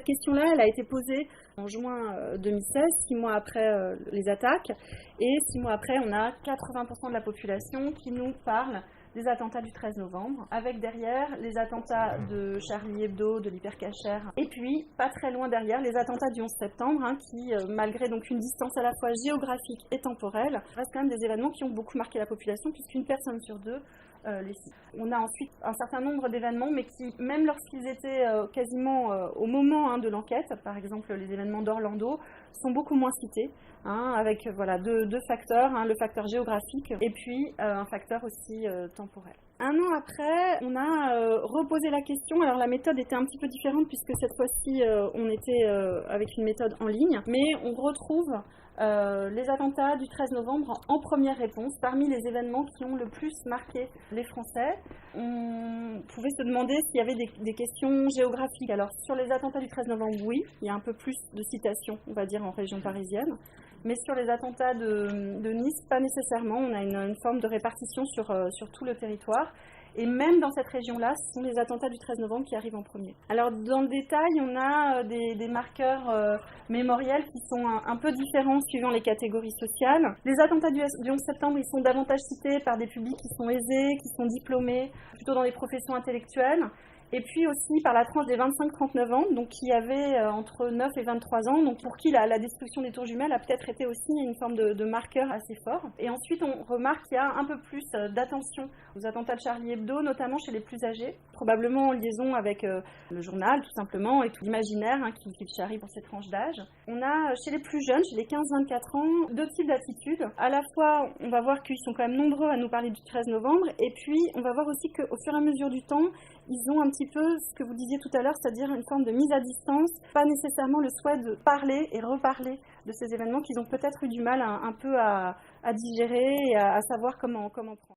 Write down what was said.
cette question-là, elle a été posée en juin 2016, 6 mois après les attaques. Et 6 mois après, on a 80% de la population qui nous parle des attentats du 13 novembre, avec derrière les attentats de Charlie Hebdo, de l'Hypercacher, et puis pas très loin derrière les attentats du 11 septembre, qui, malgré donc une distance à la fois géographique et temporelle, restent quand même des événements qui ont beaucoup marqué la population, puisqu'une personne sur deux les cite. On a ensuite un certain nombre d'événements, mais qui, même lorsqu'ils étaient quasiment au moment de l'enquête, par exemple les événements d'Orlando, sont beaucoup moins cités, avec deux facteurs, le facteur géographique et puis un facteur aussi temporel. Un an après, on a reposé la question. Alors la méthode était un petit peu différente puisque cette fois-ci on était avec une méthode en ligne, mais on retrouve les attentats du 13 novembre en première réponse parmi les événements qui ont le plus marqué les Français. On pouvait se demander s'il y avait des questions géographiques. Alors sur les attentats du 13 novembre, oui, il y a un peu plus de citations, on va dire, en région parisienne. Mais sur les attentats de Nice, pas nécessairement. On a une forme de répartition sur tout le territoire. Et même dans cette région-là, ce sont les attentats du 13 novembre qui arrivent en premier. Alors dans le détail, on a des marqueurs mémoriels qui sont un peu différents suivant les catégories sociales. Les attentats du 11 septembre, ils sont davantage cités par des publics qui sont aisés, qui sont diplômés, plutôt dans les professions intellectuelles. Et puis aussi par la tranche des 25-39 ans, donc qui avait entre 9 et 23 ans, donc pour qui la destruction des tours jumelles a peut-être été aussi une forme de marqueur assez fort. Et ensuite, on remarque qu'il y a un peu plus d'attention aux attentats de Charlie Hebdo, notamment chez les plus âgés, probablement en liaison avec le journal, tout simplement, et tout l'imaginaire qui charrie pour cette tranche d'âge. On a chez les plus jeunes, chez les 15-24 ans, deux types d'attitudes. À la fois, on va voir qu'ils sont quand même nombreux à nous parler du 13 novembre, et puis on va voir aussi qu'au fur et à mesure du temps, ils ont un petit peu ce que vous disiez tout à l'heure, c'est-à-dire une forme de mise à distance, pas nécessairement le souhait de parler et reparler de ces événements qu'ils ont peut-être eu du mal un peu à digérer et à savoir comment prendre.